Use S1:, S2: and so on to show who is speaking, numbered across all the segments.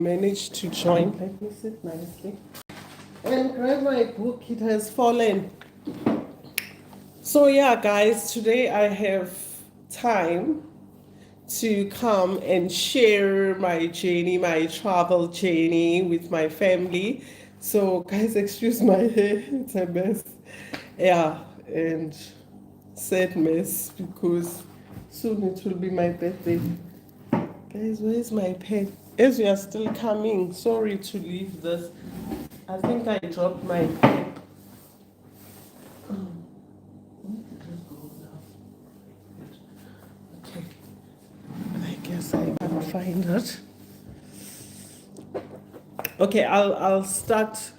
S1: managed to join. Let me sit nicely and grab my book. It has fallen. So yeah, guys, today I have time to come and share my journey, my travel journey with my family. So guys, excuse my hair, it's a mess. Yeah, and sad mess because soon it will be my birthday. Guys, where's my pen? As we are still coming, sorry to leave this. I think I dropped my pen. Okay, I guess I can find it. Okay, I'll start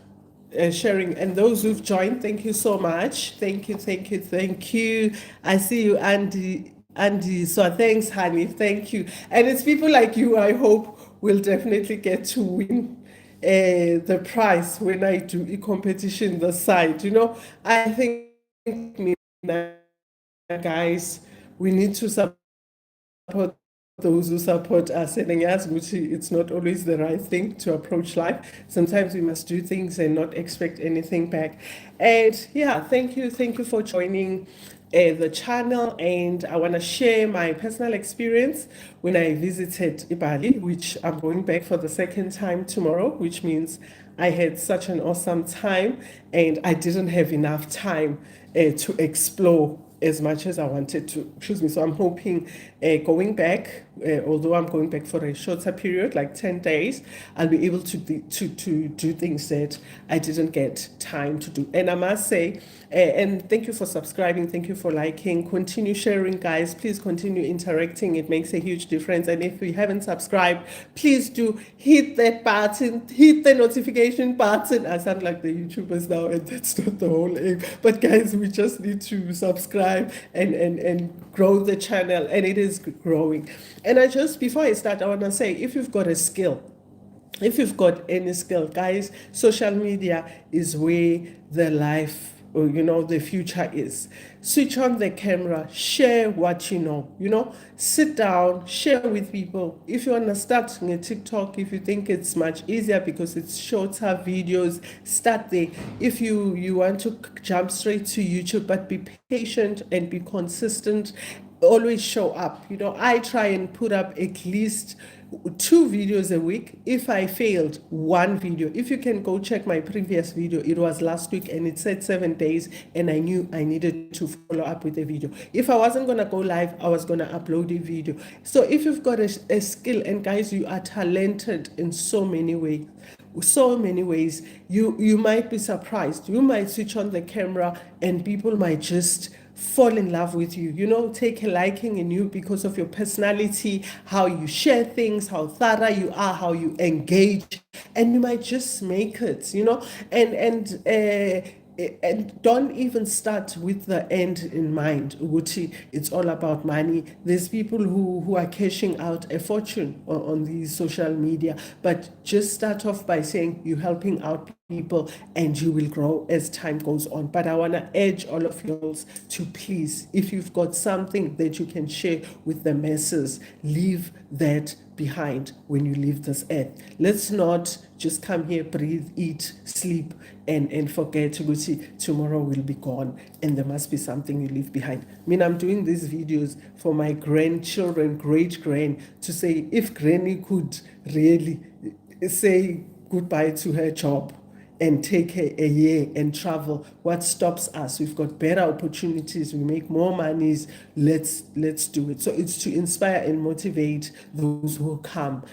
S1: sharing. And those who've joined, thank you so much. Thank you, thank you, thank you. I see you, Andy. Andy, so thanks, honey. Thank you. And it's people like you, I hope, will definitely get to win the prize when I do a competition the side. You know, I think, guys, we need to support those who support us. And yes, it's not always the right thing to approach life. Sometimes we must do things and not expect anything back. And yeah, thank you for joining the channel. And I want to share my personal experience when I visited Bali, which I'm going back for the second time tomorrow, which means I had such an awesome time and I didn't have enough time to explore as much as I wanted to. Excuse me. So I'm hoping going back, although I'm going back for a shorter period, like 10 days, I'll be able to do things that I didn't get time to do. And I must say, and thank you for subscribing, thank you for liking, continue sharing, guys. Please continue interacting. It makes a huge difference. And if you haven't subscribed, please do hit that button, hit the notification button. I sound like the YouTubers now, and that's not the whole aim. But guys, we just need to subscribe and grow the channel, and it is growing. And before I start, I want to say, if you've got a skill, if you've got any skill, guys, social media is where the life, or the future is. Switch on the camera, share what you know, sit down, share with people. If you want to start a TikTok, if you think it's much easier because it's shorter videos, start there. If you want to jump straight to YouTube, but be patient and be consistent, always show up. I try and put up at least 2 videos a week. If I failed, 1 video. If you can go check my previous video, it was last week and it said 7 days, and I knew I needed to follow up with a video. If I wasn't gonna go live, I was gonna upload a video. So if you've got a skill, and guys, you are talented in so many ways, you might be surprised. You might switch on the camera and people might just fall in love with you, take a liking in you because of your personality, how you share things, how thorough you are, how you engage, and you might just make it, and don't even start with the end in mind. Uguti, it's all about money. There's people who are cashing out a fortune on these social media, but just start off by saying you're helping out people and you will grow as time goes on. But I want to urge all of you to please, if you've got something that you can share with the masses, leave that behind when you leave this earth. Let's not just come here, breathe, eat, sleep, and forget tomorrow will be gone, and there must be something you leave behind. I mean, I'm doing these videos for my grandchildren, great-grand, to say, if Granny could really say goodbye to her job and take a year and travel, what stops us? We've got better opportunities, we make more monies. Let's do it. So it's to inspire and motivate those who come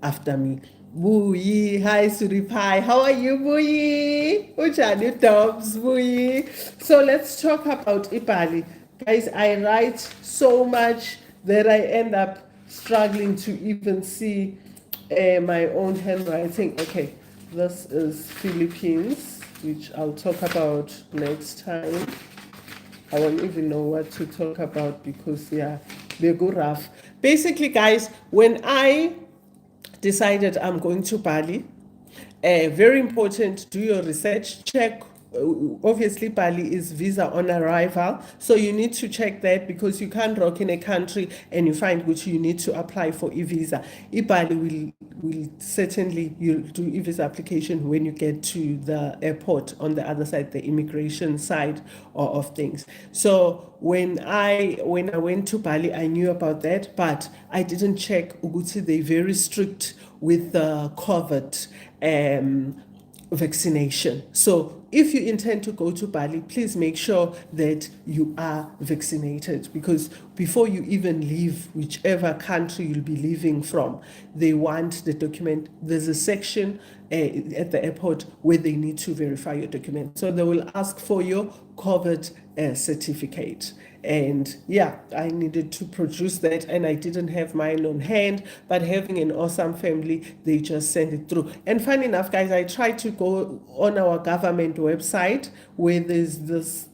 S1: after me. Buyi, hi Suripai, how are you, Buyi? Ujani Dobbs, Buyi. So let's talk about Bali. Guys, I write so much that I end up struggling to even see my own handwriting. Okay, this is Philippines, which I'll talk about next time. I won't even know what to talk about because, yeah, they go rough. Basically, guys, when I decided I'm going to Bali, very important, do your research, check obviously Bali is visa on arrival, so you need to check that, because you can't rock in a country and you find which you need to apply for e-visa. Bali will certainly, you'll do e-visa application when you get to the airport on the other side, the immigration side of things. So when I went to Bali, I knew about that, but I didn't check ukuthi they're very strict with the COVID vaccination. So if you intend to go to Bali, please make sure that you are vaccinated, because before you even leave whichever country you'll be leaving from, they want the document. There's a section at the airport where they need to verify your document. So they will ask for your COVID certificate. And yeah, I needed to produce that, and I didn't have mine on hand, but having an awesome family, they just send it through. And funny enough, guys, I tried to go on our government website where there's this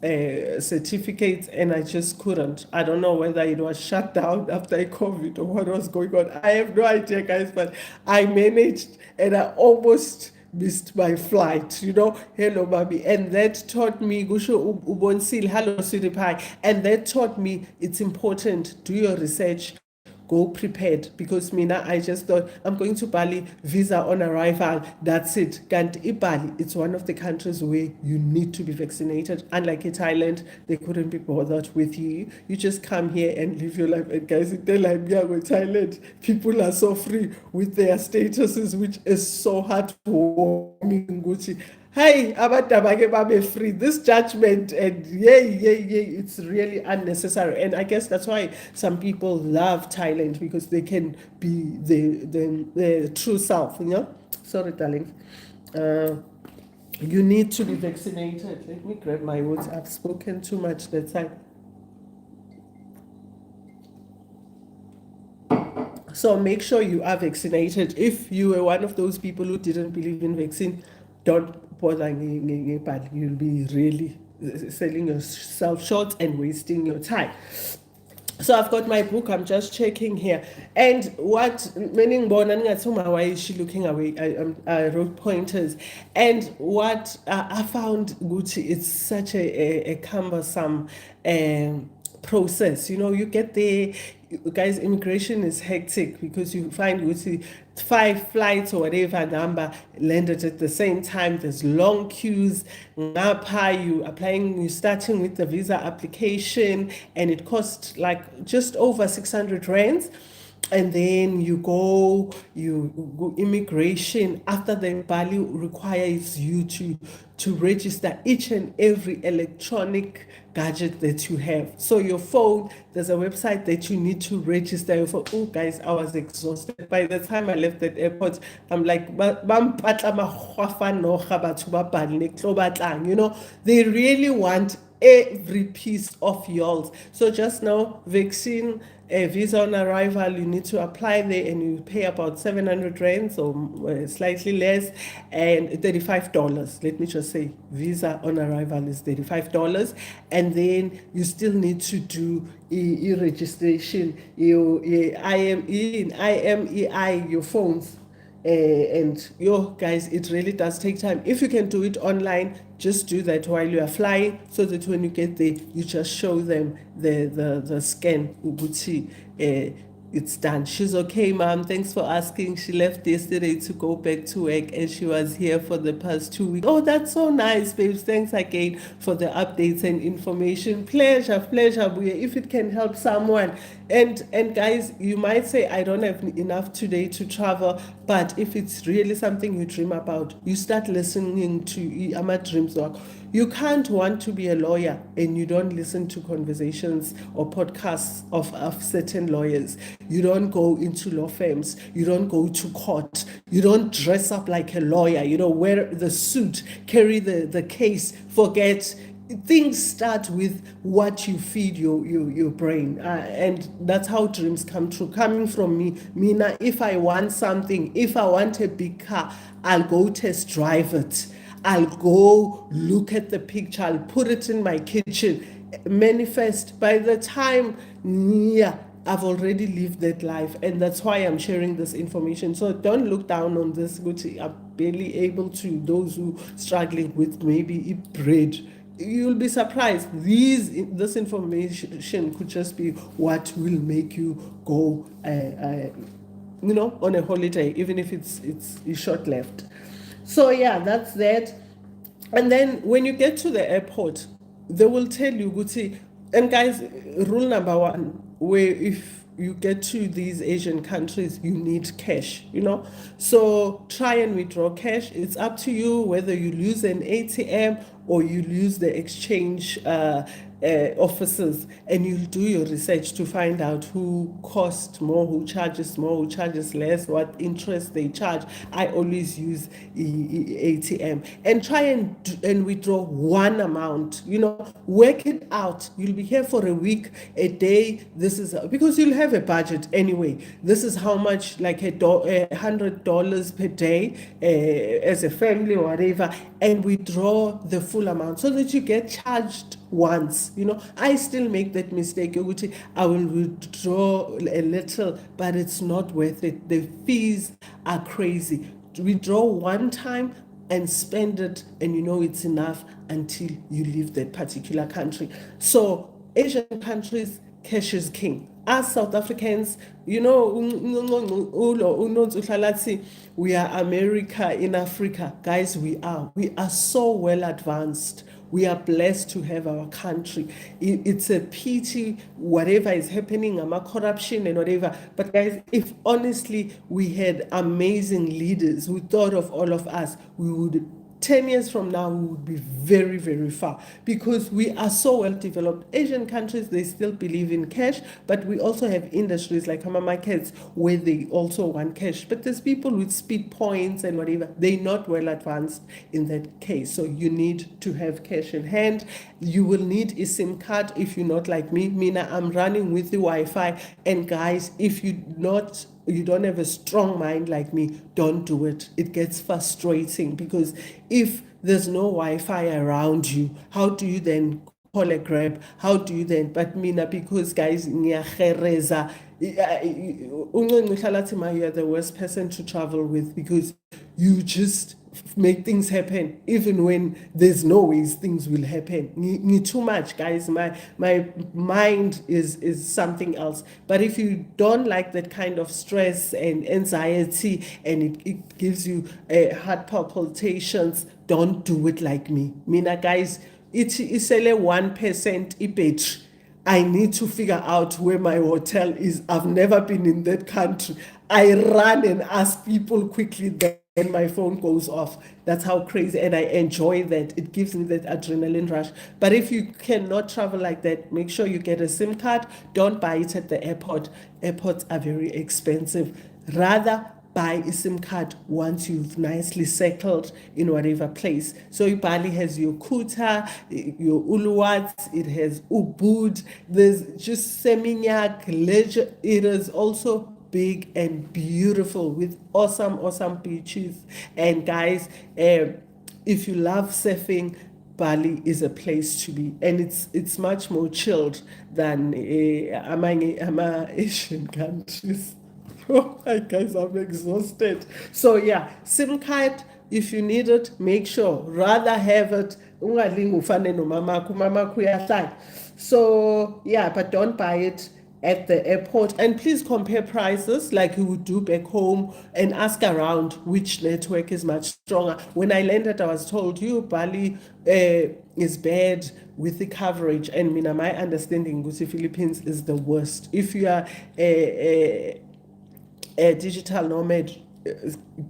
S1: certificate, and I just couldn't. I don't know whether it was shut down after COVID or what was going on. I have no idea, guys, but I managed, and I almost missed my flight, hello mommy. And that taught me, kusho ubonsil, hello sweetie pie, and that taught me it's important, do your research, go prepared, because mina, I just thought I'm going to Bali, visa on arrival, that's it. Kanti Bali, it's one of the countries where you need to be vaccinated. Unlike in Thailand, they couldn't be bothered with you. You just come here and live your life. And guys, in Thailand, people are so free with their statuses, which is so heartwarming. Hey, abantu babe free. This judgment, and it's really unnecessary. And I guess that's why some people love Thailand, because they can be the true self, Sorry, darling. You need to be vaccinated. Let me grab my words. I've spoken too much that time. So make sure you are vaccinated. If you were one of those people who didn't believe in vaccine, don't bother. You'll be really selling yourself short and wasting your time. So I've got my book, I'm just checking here. And what meaning why is she looking away? I wrote pointers. And what I found, Gucci, it's such a cumbersome process. You get there, guys, immigration is hectic, because you find Gucci 5 flights or whatever number landed at the same time. There's long queues. You're starting with the visa application, and it costs like just over 600 rands. And then you go immigration. After the Bali requires you to register each and every electronic gadget that you have. So your phone, there's a website that you need to register your phone. Oh guys, I was exhausted. By the time I left that airport, I'm like, they really want every piece of yours. So just know, vaccine, visa on arrival, you need to apply there, and you pay about 700 rands or slightly less, and $35. Let me just say, visa on arrival is $35, and then you still need to do e-registration, your IMEI, your phones. And guys, it really does take time. If you can do it online, just do that while you are flying, so that when you get there, you just show them the scan. It's done. She's okay, mom. Thanks for asking. She left yesterday to go back to work, and she was here for the past 2 weeks. Oh, that's so nice, babes. Thanks again for the updates and information. Pleasure. If it can help someone. And guys, you might say, I don't have enough today to travel, but if it's really something you dream about, you start listening to Ama Dreams Work. You can't want to be a lawyer and you don't listen to conversations or podcasts of certain lawyers. You don't go into law firms. You don't go to court. You don't dress up like a lawyer. Wear the suit, carry the case, forget. Things start with what you feed your brain, and that's how dreams come true. Coming from me, Mina, if I want something, if I want a big car, I'll go test drive it. I'll go look at the picture. I'll put it in my kitchen, manifest. By the time, I've already lived that life, and that's why I'm sharing this information. So don't look down on this. barely able to, those who struggling with maybe bread, you'll be surprised. This information could just be what will make you go, on a holiday, even if it's short left. So yeah, that's that. And then when you get to the airport, they will tell you, Guti, and guys, rule number one, where if you get to these Asian countries, you need cash. So try and withdraw cash. It's up to you whether you use an ATM or you use the exchange offices, and you'll do your research to find out who costs more, who charges more, who charges less, what interest they charge. I always use ATM, and try and withdraw one amount. Work it out. You'll be here for a week, a day. This is because you'll have a budget anyway. This is how much, like $100 per day as a family or whatever, and withdraw the full amount so that you get charged once. I still make that mistake. I will withdraw a little, but it's not worth it. The fees are crazy. Withdraw one time and spend it, and it's enough until you leave that particular country. So Asian countries, cash is king. Us South Africans, we are America in Africa. Guys, we are so well advanced. We are blessed to have our country. It's a pity whatever is happening, corruption and whatever. But guys, if honestly we had amazing leaders who thought of all of us, we would 10 years from now, we would be very, very far, because we are so well developed. Asian countries, they still believe in cash, but we also have industries like Hama Markets where they also want cash. But there's people with speed points and whatever. They're not well advanced in that case. So you need to have cash in hand. You will need a SIM card if you're not like me. Mina, I'm running with the Wi-Fi. And guys, if you don't have a strong mind like me, don't do it. It gets frustrating, because if there's no Wi-Fi around you, how do you then call a Grab? How do you then? But mina, because guys, ngiyahereza, you're the worst person to travel with, because you just make things happen even when there's no ways things will happen. Need too much, guys. My mind is something else. But if you don't like that kind of stress and anxiety, and it gives you heart palpitations, don't do it like me. Mina, guys, it's only 1% battery. I need to figure out where my hotel is. I've never been in that country. I run and ask people quickly, then my phone goes off. That's how crazy, and I enjoy that. It gives me that adrenaline rush. But if you cannot travel like that, make sure you get a SIM card. Don't buy it at the airport. Airports are very expensive. Rather, buy a SIM card once you've nicely settled in whatever place. So Bali has your Kuta, your Uluwats, it has Ubud, there's just Seminyak, Leisure. It is also big and beautiful with awesome beaches. And guys, if you love surfing, Bali is a place to be, and it's much more chilled than among Asian countries. Oh my guys, I'm exhausted. So yeah, SIM card, if you need it, make sure. Rather have it. So yeah, but don't buy it at the airport. And please compare prices like you would do back home, and ask around which network is much stronger. When I landed, I was told Bali is bad with the coverage, and my understanding was the Philippines is the worst. If you are a digital nomad,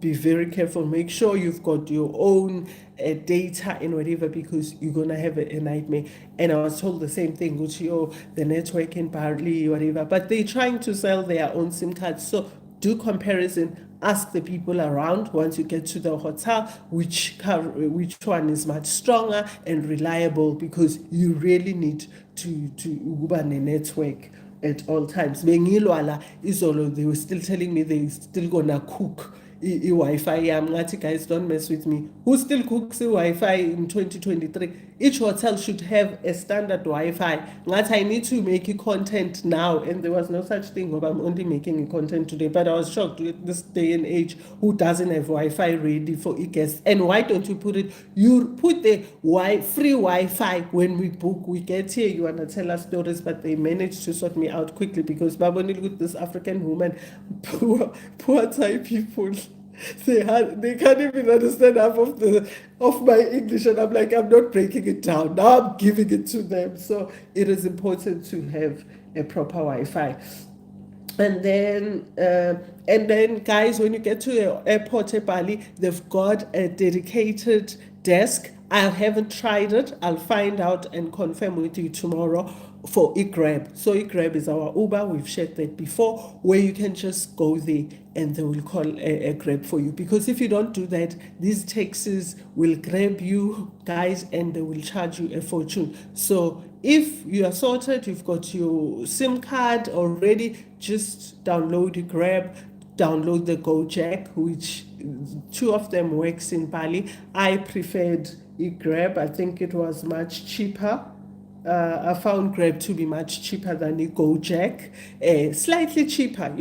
S1: be very careful. Make sure you've got your own data and whatever, because you're gonna have a nightmare. And I was told the same thing, the network in Bali, whatever. But they're trying to sell their own SIM cards. So do comparison. Ask the people around once you get to the hotel which one is much stronger and reliable, because you really need to run a network at all times. Bengilwala izolo, they were still telling me they still gonna cook Wi-Fi. I'm like, guys, don't mess with me. Who still cooks Wi-Fi in 2023? each hotel should have a standard Wi-Fi. That I need to make a content now, and there was no such thing of I'm only making a content today. But I was shocked with this day and age who doesn't have Wi-Fi ready for e-guests. And why don't you put it? You put the free Wi-Fi when we book. We get here, you wanna tell us stories, but they managed to sort me out quickly because Baboni with this African woman, poor Thai people. They can't even understand half of my English, and I'm like, I'm not breaking it down. Now I'm giving it to them. So it is important to have a proper Wi-Fi. And then guys, when you get to the airport at Bali, they've got a dedicated desk. I haven't tried it. I'll find out and confirm with you tomorrow for eGrab. So eGrab is our Uber. We've shared that before, where you can just go there and they will call a Grab for you. Because if you don't do that, these taxis will grab you guys and they will charge you a fortune. So if you are sorted, you've got your SIM card already, just download Grab, download the Gojek, which two of them works in Bali. I preferred Grab. I think it was much cheaper. I found Grab to be much cheaper than the Gojek, slightly cheaper,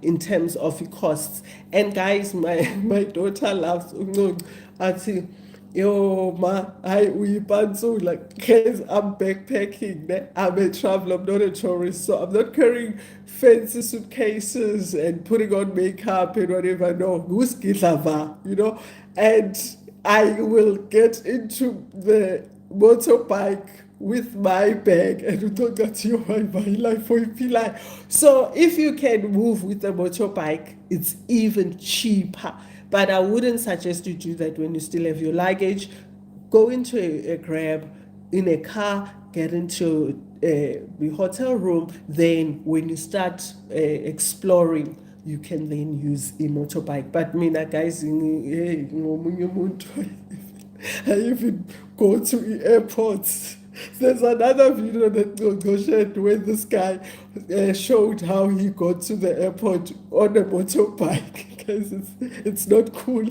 S1: in terms of the costs. And guys, my daughter loves, Ati, yo, ma, we so like, guys, I'm backpacking, I'm a traveler, I'm not a tourist, so I'm not carrying fancy suitcases and putting on makeup and whatever, no, and I will get into the motorbike with my bag and you don't get your life for so if you can move with a motorbike, it's even cheaper. But I wouldn't suggest you do that when you still have your luggage. Go into a Grab in a car, get into the hotel room. Then when you start exploring, you can then use a motorbike. But mina guys, I even go to airports. There's another video that Gogo shared where this guy showed how he got to the airport on a motorbike because it's not cool.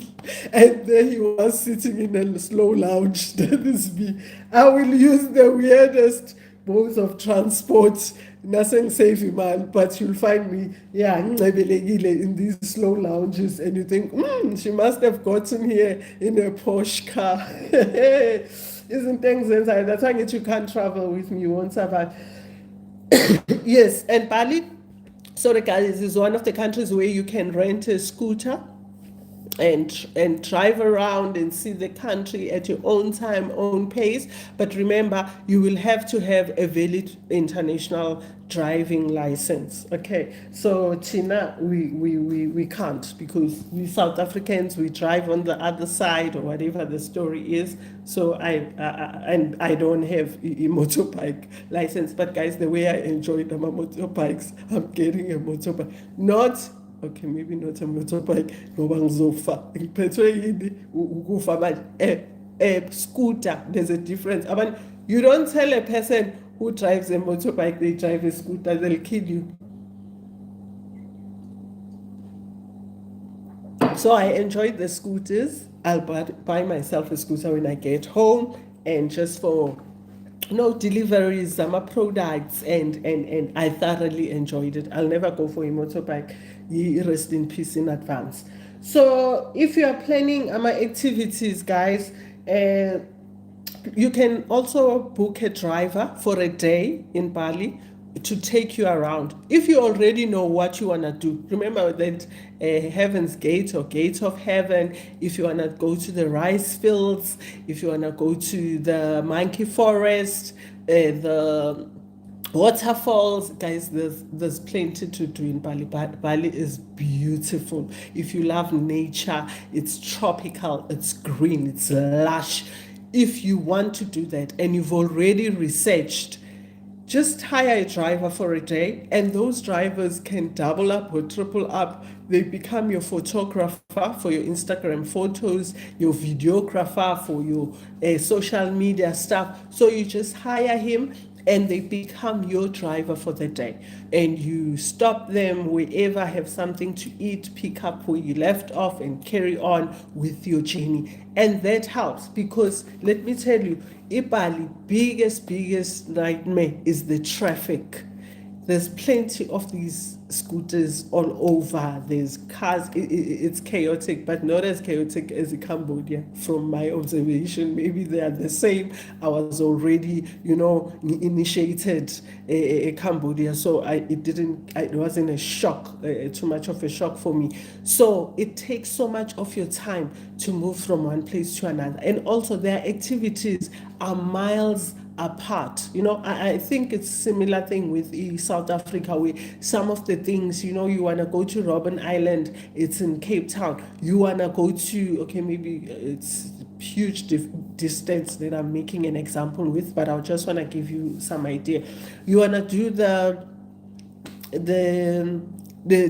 S1: And then he was sitting in a slow lounge. That is me. I will use the weirdest modes of transport. Nothing safe, man, but you'll find me, in these slow lounges, and you think, she must have gotten here in a Porsche car. Isn't things inside? That's why you can't travel with me. You won't survive. Yes, and Bali, sorry guys, is one of the countries where you can rent a scooter and drive around and see the country at your own time, own pace. But remember, you will have to have a valid international driving license. Okay, so Tina, we can't, because we South Africans, we drive on the other side or whatever the story is. So I don't have a motorbike license. But guys, the way I enjoy my motorbikes, I'm getting a motorbike, not okay, maybe not a motorbike, ngoba ngizofa ngiphethwe yini ukufa manje. Scooter, there's a difference. I mean, you don't tell a person who drives a motorbike they drive a scooter, they'll kill you. So I enjoyed the scooters. I'll buy myself a scooter when I get home, and just for deliveries, some products, and I thoroughly enjoyed it. I'll never go for a motorbike. Rest in peace in advance. So if you are planning my activities, guys, you can also book a driver for a day in Bali to take you around. If you already know what you want to do, remember that Heaven's Gate or Gate of Heaven, if you want to go to the rice fields, if you want to go to the monkey forest, the waterfalls, guys, there's plenty to do in Bali. Bali is beautiful. If you love nature, it's tropical, it's green, it's lush. If you want to do that and you've already researched, just hire a driver for a day, and those drivers can double up or triple up. They become your photographer for your Instagram photos, your videographer for your social media stuff. So you just hire him and they become your driver for the day. And you stop them wherever, have something to eat, pick up where you left off, and carry on with your journey. And that helps because let me tell you, Bali biggest nightmare is the traffic. There's plenty of these scooters all over. There's cars. It's chaotic, but not as chaotic as in Cambodia. From my observation, maybe they are the same. I was already, initiated Cambodia, so it wasn't a shock, too much of a shock for me. So it takes so much of your time to move from one place to another, and also their activities are miles apart. I think it's similar thing with South Africa, where some of the things, you want to go to Robben Island, it's in Cape Town. You want to go to, okay, maybe it's huge distance that I'm making an example with, but I just want to give you some idea. You want to do the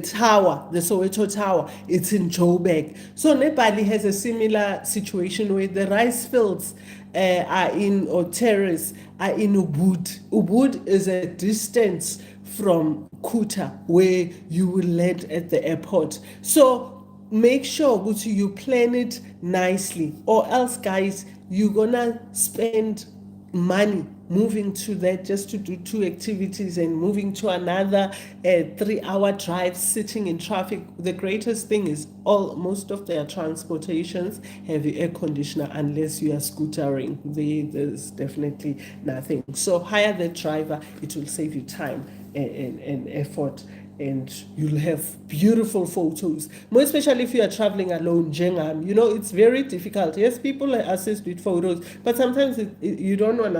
S1: tower, the Soweto Tower, it's in Joburg. So Nepali has a similar situation where the rice fields are in, or terrace are in Ubud. Ubud is a distance from Kuta, where you will land at the airport. So make sure you plan it nicely, or else, guys, you're gonna spend money moving to that just to do two activities and moving to another 3-hour drive, sitting in traffic. The greatest thing is most of their transportations have air conditioner, unless you are scootering. There's definitely nothing. So hire the driver, it will save you time and effort, and you'll have beautiful photos, more especially if you are traveling alone. It's very difficult. Yes, people assist with photos, but sometimes you don't want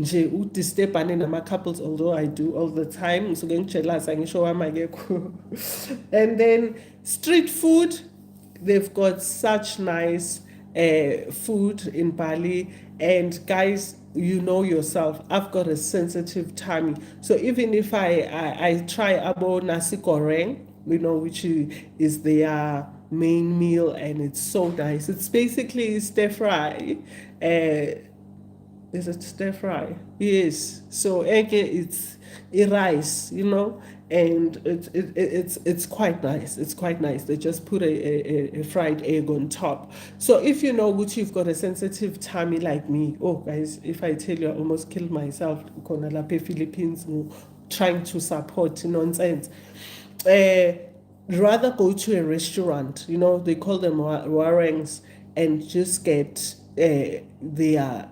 S1: to disturb my couples, although I do all the time. So and then street food, they've got such nice food in Bali. And guys, you know yourself, I've got a sensitive tummy. So even if I try abo nasi goreng, which is their main meal, and it's so nice. It's basically stir fry. Is it stir fry? Yes. So egg, it's a rice, and it's quite nice. It's quite nice. They just put a fried egg on top. So if you know which you've got a sensitive tummy like me, oh guys, if I tell you, I almost killed myself. Philippines trying to support nonsense. Rather go to a restaurant. They call them warangs, and just get their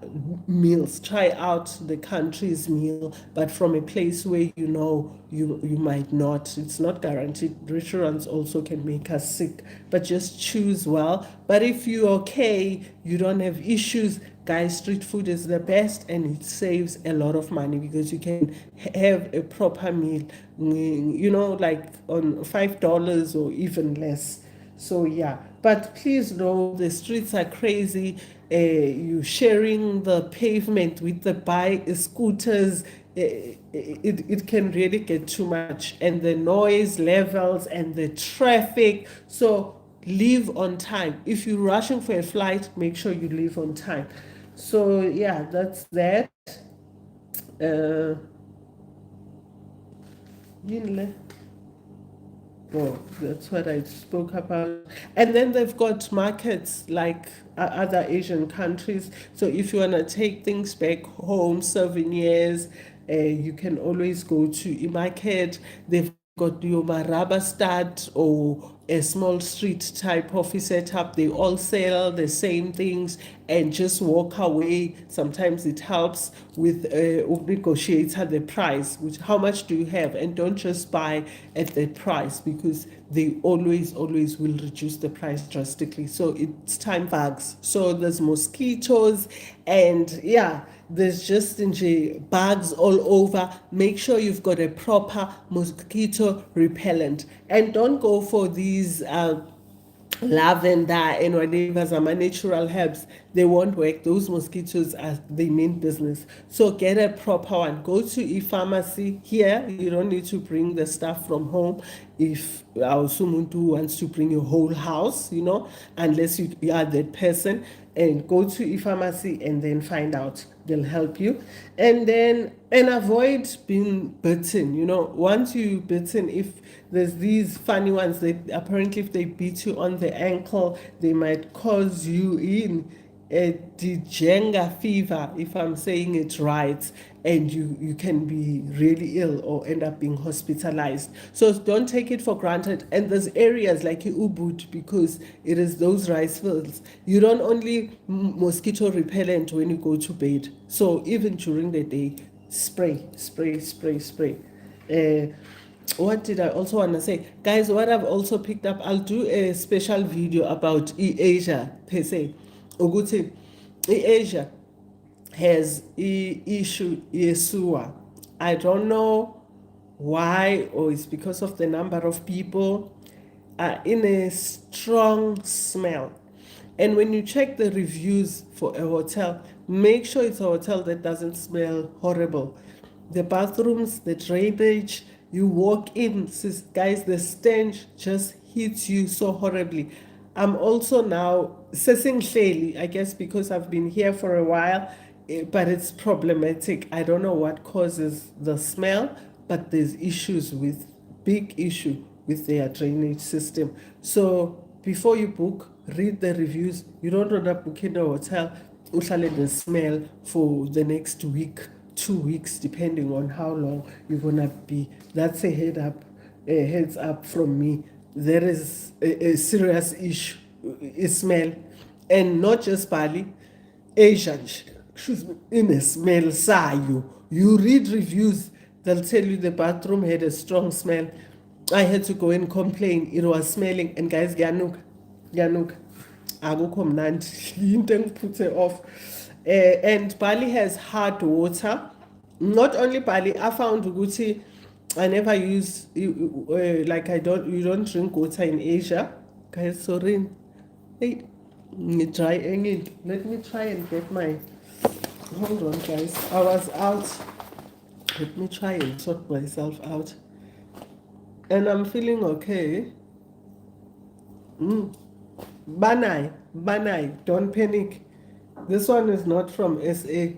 S1: meals. Try out the country's meal, but from a place where you might not. It's not guaranteed. Restaurants also can make us sick, but just choose well. But if you're okay, you don't have issues, guys, street food is the best, and it saves a lot of money because you can have a proper meal, like on $5 or even less. So yeah, but please know the streets are crazy. You sharing the pavement with the bike scooters, it can really get too much, and the noise levels and the traffic. So leave on time. If you're rushing for a flight, make sure you leave on time. So yeah, that's that. Oh, that's what I spoke about. And then they've got markets like other Asian countries. So if you want to take things back home, souvenirs, you can always go to a market. They've got your Maraba Stad or a small street type of setup. They all sell the same things, and just walk away. Sometimes it helps with negotiator the price, how much do you have, and don't just buy at that price, because they always will reduce the price drastically. So it's time bugs. So there's mosquitoes, and yeah, there's just bugs all over. Make sure you've got a proper mosquito repellent, and don't go for these lavender and whatever some natural herbs. They won't work. Those mosquitoes are the main business. So get a proper one. Go to a pharmacy. Here you don't need to bring the stuff from home. if someone who wants to bring your whole house, unless you are that person, and go to e-pharmacy and then find out. They'll help you. And avoid being bitten. Once you bitten, if there's these funny ones that apparently if they beat you on the ankle, they might cause you in a Dijenga fever, if I'm saying it right, and you can be really ill or end up being hospitalized. So don't take it for granted. And there's areas like Ubud, because it is those rice fields. You don't only mosquito repellent when you go to bed. So even during the day, spray, spray, spray, spray. What did I also want to say? Guys, what I've also picked up, I'll do a special video about Asia per se. Ukuthi Asia has issue sewer. I don't know why, or it's because of the number of people in a strong smell. And when you check the reviews for a hotel, make sure it's a hotel that doesn't smell horrible. The bathrooms, the drainage, you walk in, guys, the stench just hits you so horribly. I'm also now assessing Shelly, I guess because I've been here for a while, but it's problematic. I don't know what causes the smell, but there's big issue with their drainage system. So before you book, read the reviews. You don't want to book in a hotel, uhlale the smell for the next week, 2 weeks, depending on how long you're gonna be. That's a heads up from me. There is a serious issue, a smell, and not just Bali, Asian, excuse me, in a smell sayo. You read reviews, they'll tell you the bathroom had a strong smell. I had to go and complain. It was smelling, and guys, Ganuk, akukho mnandi, into engiputhe off. And Bali has hard water. Not only Bali, I found ukuthi I never use like you don't drink water in Asia. Guys, sorry. Hey, let me try and get my, hold on guys. I was out. Let me try and sort myself out. And I'm feeling okay. Banai, don't panic. This one is not from SA.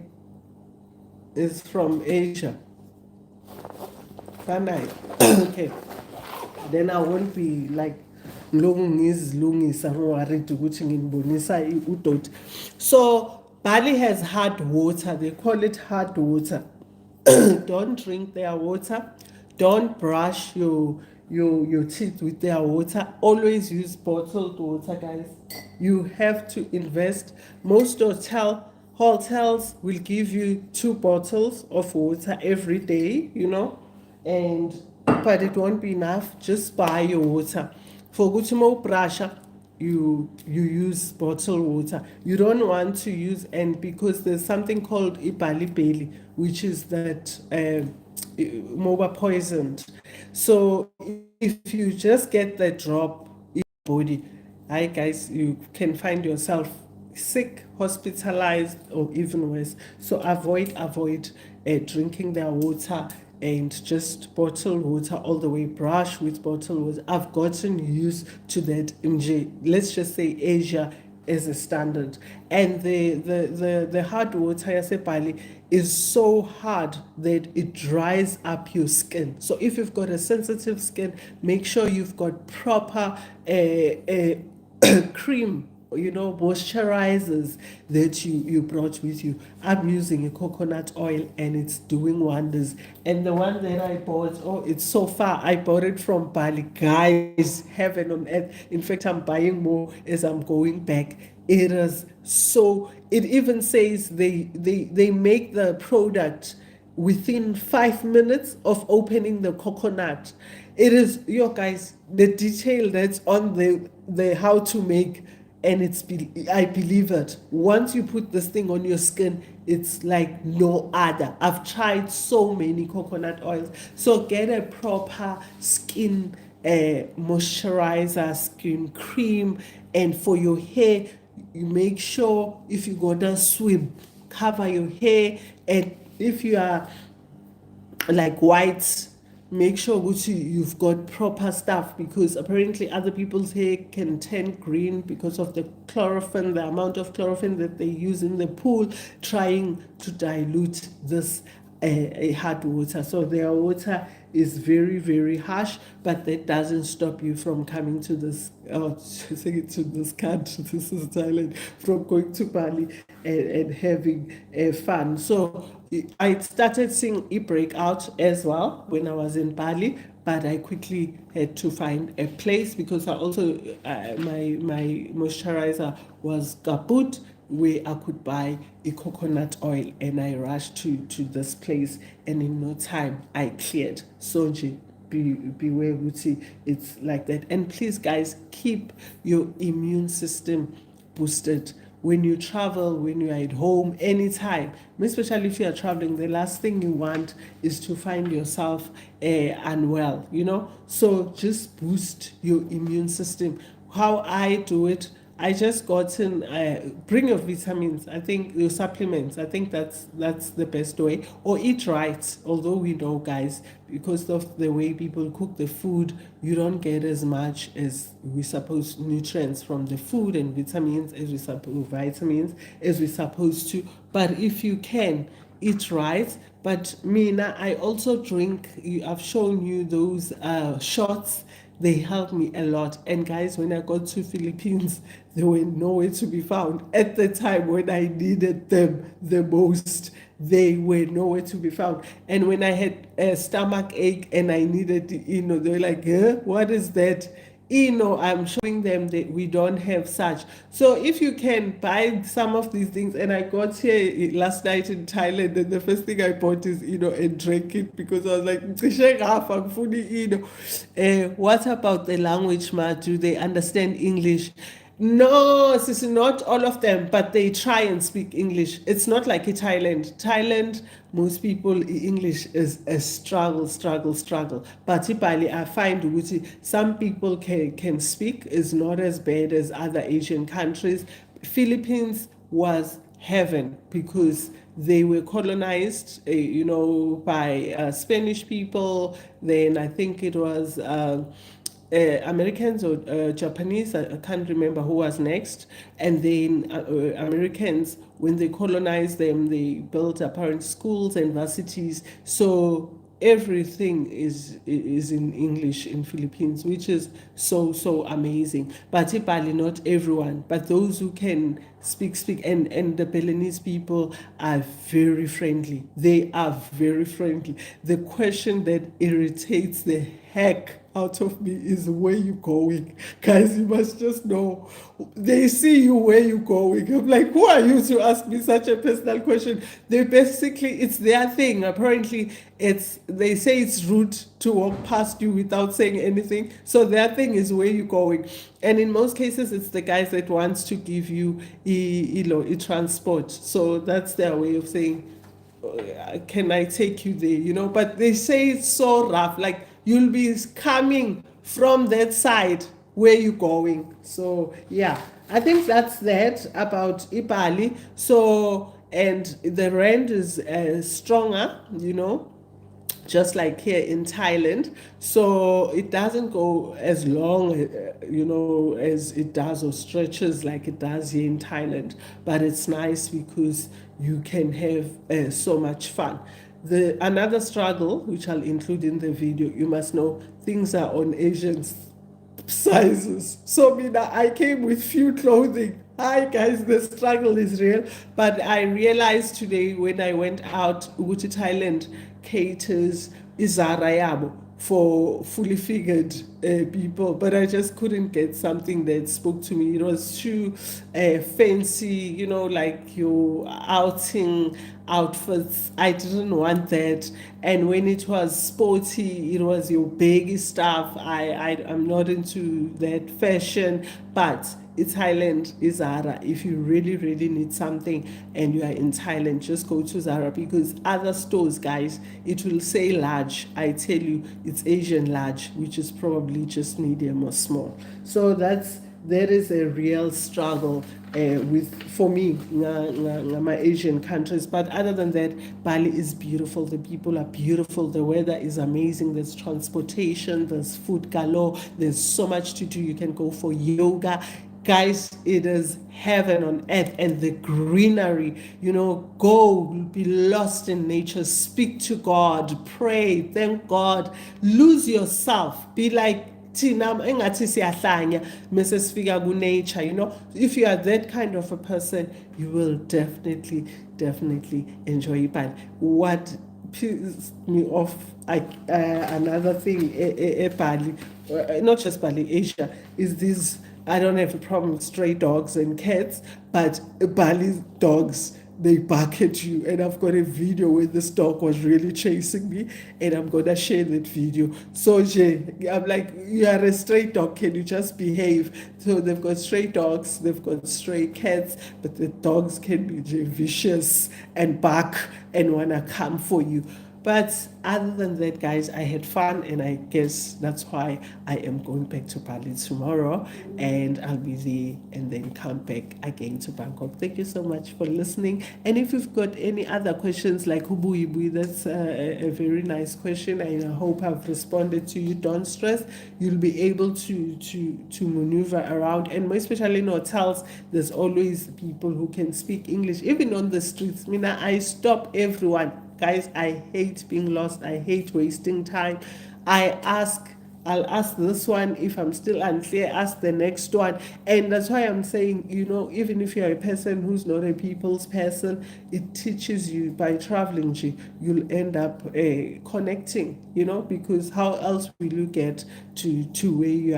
S1: It's from Asia. Banai. Okay. Then I won't be like ngilungisa worried ukuthi nginibonisa udot. So Bali has hard water. They call it hard water. Don't drink their water. Don't brush your teeth with their water. Always use bottled water, guys. You have to invest. Most hotels will give you 2 bottles of water every day, but it won't be enough. Just buy your water. For Guchimo Brasha, you use bottled water. You don't want to use, and because there's something called Ibali Bailey, which is that moba poisoned. So if you just get the drop in your body, hi guys, you can find yourself sick, hospitalized, or even worse. So avoid drinking their water, and just bottled water all the way. Brush with bottled water. I've gotten used to that in let's just say Asia as a standard. And the hard water, I say Bali, is so hard that it dries up your skin. So if you've got a sensitive skin, make sure you've got proper cream, moisturizers that you brought with you. I'm using a coconut oil and it's doing wonders. And the one that I bought, it's so far. I bought it from Bali. Guys, heaven on earth. In fact, I'm buying more as I'm going back. It is so, it even says they make the product within 5 minutes of opening the coconut. It is, guys, the detail that's on the how to make, and I believe it. Once you put this thing on your skin, it's like no other. I've tried so many coconut oils. So get a proper skin moisturizer, skin cream. And for your hair, you make sure if you go to swim, cover your hair. And if you are like white, make sure you've got proper stuff, because apparently other people's hair can turn green because of the chlorophyll, the amount of chlorophyll that they use in the pool, trying to dilute this hard water. So their water is very, very harsh, but that doesn't stop you from coming to this, saying to this country, this is Thailand, from going to Bali and having fun. So I started seeing it break out as well when I was in Bali, but I quickly had to find a place, because I also, my moisturizer was kaput, where I could buy a coconut oil, and I rushed to this place, and in no time I cleared. So beware, Gucci, it's like that. And please guys, keep your immune system boosted when you travel, when you are at home, anytime, especially if you are traveling. The last thing you want is to find yourself unwell, so just boost your immune system. How I do it, I just bring your vitamins. I think your supplements. I think that's the best way. Or eat right. Although we know, guys, because of the way people cook the food, you don't get as much as we suppose nutrients from the food and vitamins as we supposed to. But if you can eat right. But Mina, I also drink. I've shown you those shots. They helped me a lot. And guys, when I got to Philippines, they were nowhere to be found. At the time when I needed them the most, they were nowhere to be found. And when I had a stomach ache and I needed, they were like, what is that? I'm showing them that we don't have such. So if you can buy some of these things, and I got here last night in Thailand, and the first thing I bought is, and drank it, because I was like, what about the language, ma? Do they understand English? No, this is not all of them, but they try and speak English. It's not like in Thailand. Thailand, most people, English is a struggle. But in Bali, I find some people can speak. It's not as bad as other Asian countries. Philippines was heaven, because they were colonized, by Spanish people. Then I think it was Americans or Japanese, I can't remember who was next. And then Americans, when they colonized them, they built apparent schools and universities. So everything is in English in Philippines, which is so amazing. But in Bali, not everyone, but those who can speak. And the Balinese people are very friendly. They are very friendly. The question that irritates the heck out of me is, where you going? Guys, you must just know. They see you, where you going. I'm like, who are you to ask me such a personal question? They basically, it's their thing. Apparently, they say it's rude to walk past you without saying anything. So their thing is, where you going? And in most cases, it's the guys that wants to give you a transport. So that's their way of saying, can I take you there? But they say it's so rough, like you'll be coming from that side, where you going. So yeah, I think that's that about Bali. So, and the rand is stronger, just like here in Thailand. So it doesn't go as long, as it does, or stretches like it does here in Thailand. But it's nice because you can have so much fun. Another struggle, which I'll include in the video, you must know things are on Asian sizes. So I came with few clothing. Hi guys, the struggle is real. But I realized today when I went out, Uguti Thailand caters Izara Yabo for fully figured people, but I just couldn't get something that spoke to me. It was too fancy, like your outing outfits. I didn't want that. And when it was sporty, it was your baggy stuff. I'm not into that fashion, but it's Thailand, is Zara. If you really, really need something and you are in Thailand, just go to Zara, because other stores, guys, it will say large. I tell you, it's Asian large, which is probably just medium or small. So that's That is a real struggle with for me my Asian countries. But other than that, Bali is beautiful. The people are beautiful. The weather is amazing. There's transportation. There's food galore. There's so much to do. You can go for yoga. Guys, it is heaven on earth, and the greenery, go be lost in nature, speak to God, pray, thank God, lose yourself, be like thina engathi siyahlanya mase sifika ku-nature. If you are that kind of a person, you will definitely enjoy Bali. What pissed me off, another thing, Bali, not just Bali, Asia, is this. I don't have a problem with stray dogs and cats, but Bali dogs, they bark at you. And I've got a video where this dog was really chasing me, and I'm gonna share that video. So I'm like, you are a stray dog, can you just behave? So they've got stray dogs, they've got stray cats, but the dogs can be vicious and bark and wanna come for you. But other than that, guys, I had fun, and I guess that's why I am going back to Bali tomorrow, and I'll be there and then come back again to Bangkok. Thank you so much for listening. And if you've got any other questions like Hubu Ibu, that's a very nice question, and I hope I've responded to you. Don't stress. You'll be able to maneuver around, and more especially in hotels, there's always people who can speak English. Even on the streets, Mina, I stop everyone. Guys, I hate being lost. I hate wasting time. I'll ask this one. If I'm still unclear, ask the next one. And that's why I'm saying, even if you're a person who's not a people's person, it teaches you by traveling, you'll end up connecting, because how else will you get to where you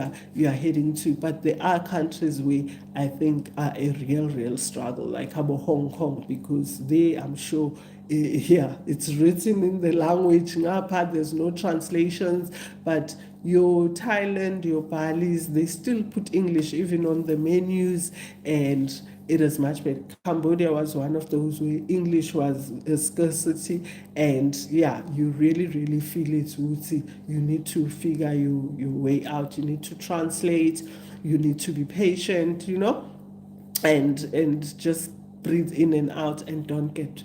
S1: are heading to? But there are countries where I think are a real struggle, like Hong Kong, because they, I'm sure, yeah, it's written in the language. There's no translations, but your Thailand, your Balis, they still put English even on the menus, and it is much better. Cambodia was one of those where English was a scarcity, and yeah, you really feel it, Wuti. You need to figure your way out. You need to translate. You need to be patient, and just breathe in and out, and don't get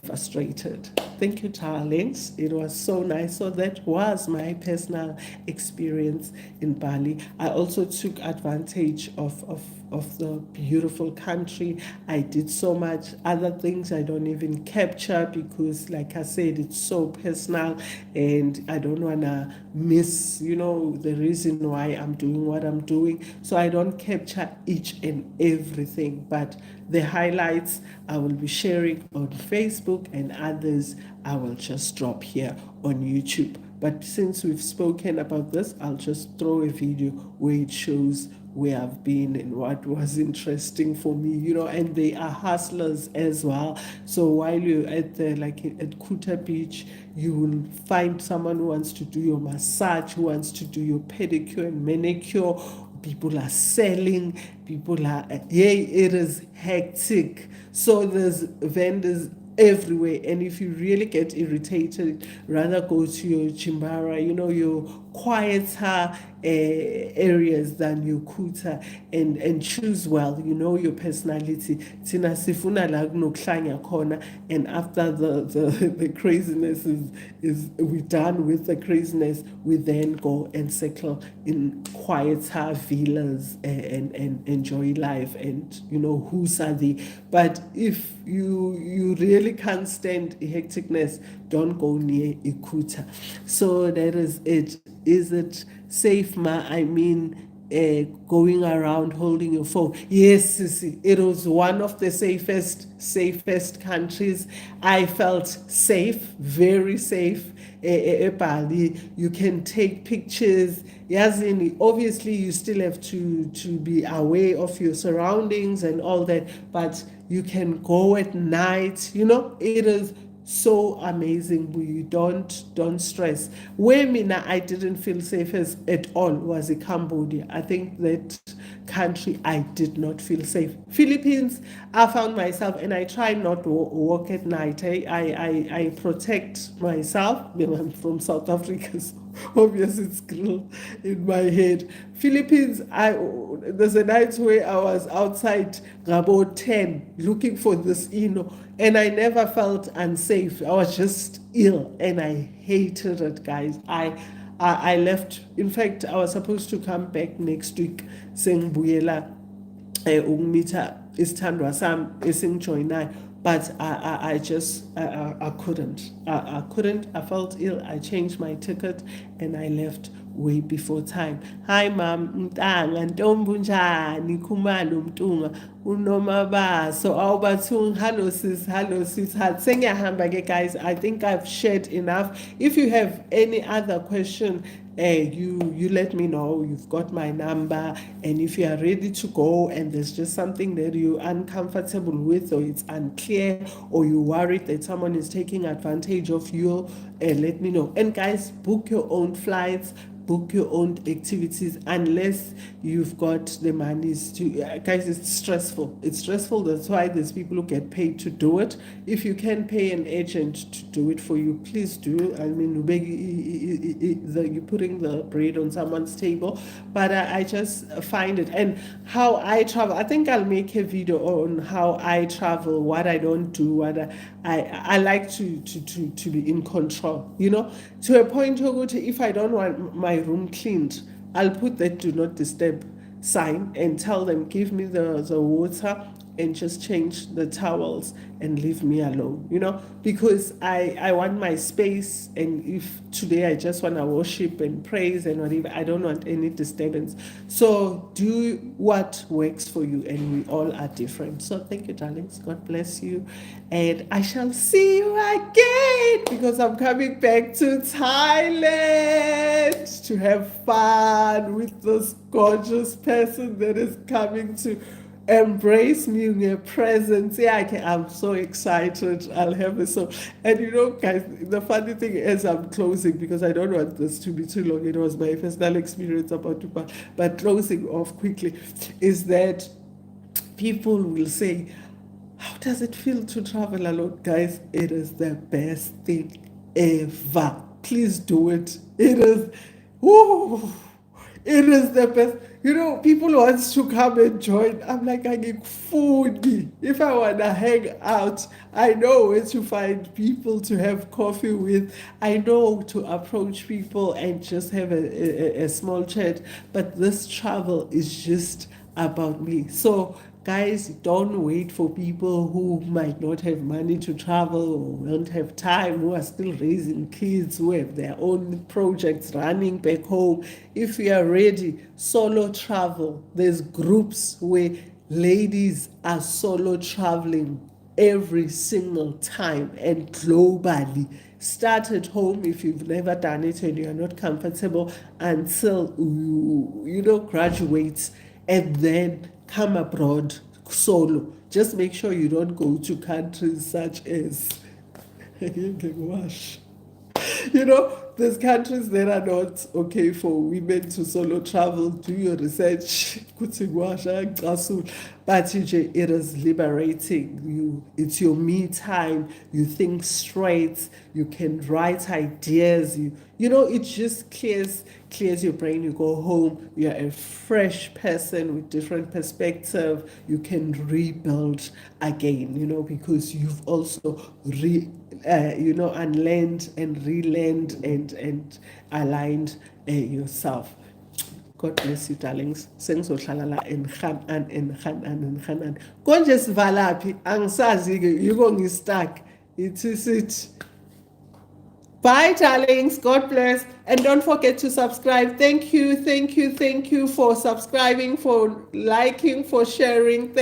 S1: frustrated. Thank you, darlings. It was so nice. So that was my personal experience in Bali. I also took advantage of the beautiful country. I did so much other things I don't even capture, because like I said, it's so personal, and I don't want to miss the reason why I'm doing what I'm doing. So I don't capture each and everything, but the highlights I will be sharing on Facebook, and others I will just drop here on YouTube. But since we've spoken about this, I'll just throw a video where it shows where I've been and what was interesting for me, and they are hustlers as well. So while you're at Kuta Beach, you will find someone who wants to do your massage, who wants to do your pedicure and manicure. People are selling, it is hectic. So there's vendors everywhere, and if you really get irritated, rather go to your chimbara, your quieter areas than your kuta, and choose well, your personality. Tina sifuna la kunokuhlanya khona, and after the craziness is we done with the craziness, we then go and settle in quieter villas and enjoy life, and who's are they. But if you really can't stand hecticness, don't go near Ikuta. So that is it. Is it safe, ma? I mean, going around holding your phone. Yes, Sissy, it was one of the safest countries. I felt safe, very safe. Bali, you can take pictures. Yazini, obviously you still have to be aware of your surroundings and all that, but you can go at night. It is so amazing. You don't stress. Where Mina I didn't feel safe at all was in Cambodia. I think that country I did not feel safe. Philippines, I found myself, and I try not to walk at night. I protect myself. I'm from South Africa, so Obviously, it's grilled in my head. Philippines, there's a night where I was outside about 10 looking for this and I never felt unsafe. I was just ill and I hated it, guys. I left. In fact, I was supposed to come back next week saying Buyela ukumitha isithandwa sami esingijoyinayo, but I just I couldn't. I couldn't. I felt ill. I changed my ticket and I left way before time. Hi mom, Mtanga, Ntombi unjani, Khumalo Mtunga, uNomabaso, awubathungi, hello sis, sengiyahamba ke guys. I think I've shared enough. If you have any other question, you let me know. You've got my number, and if you are ready to go and there's just something that you're uncomfortable with, or it's unclear, or you're worried that someone is taking advantage of you, let me know. And guys, book your own flights, book your own activities, unless you've got the monies to. Guys, it's stressful. It's stressful. That's why there's people who get paid to do it. If you can pay an agent to do it for you, please do. I mean, you're putting the bread on someone's table. But I just find it, and how I travel. I think I'll make a video on how I travel, what I don't do, what I like to be in control, to a point where if I don't want my room cleaned, I'll put that do not disturb sign and tell them, give me the water and just change the towels and leave me alone, because I want my space. And if today I just want to worship and praise and whatever, I don't want any disturbance. So do what works for you, and we all are different. So thank you, darlings. God bless you. And I shall see you again, because I'm coming back to Thailand to have fun with this gorgeous person that is coming to embrace me in your presence. I'm so excited. I'll have it. So, and guys, the funny thing is, I'm closing because I don't want this to be too long. It was my personal experience about Dubai, but closing off quickly is that people will say, how does it feel to travel alone? Guys, it is the best thing ever. Please do it. It is, woo, it is the best. People want to come and join. I'm like, I get food. If I want to hang out, I know where to find people to have coffee with. I know to approach people and just have a small chat. But this travel is just about me. So guys, don't wait for people who might not have money to travel or don't have time, who are still raising kids, who have their own projects running back home. If you are ready, solo travel. There's groups where ladies are solo traveling every single time and globally. Start at home if you've never done it and you're not comfortable, until you graduate, and then come abroad solo. Just make sure you don't go to countries such as there's countries that are not okay for women to solo travel. Do your research. But it is liberating. It's your me time. You think straight. You can write ideas. It just clears your brain. You go home, you're a fresh person with different perspective. You can rebuild again, because you've also unlearned and relearned and aligned yourself. God bless you, darlings. Sengizohlala la en konje sivalaphi angisazi-ke yiko ngistuck. It is it. Bye, darlings. God bless. And don't forget to subscribe. Thank you for subscribing, for liking, for sharing.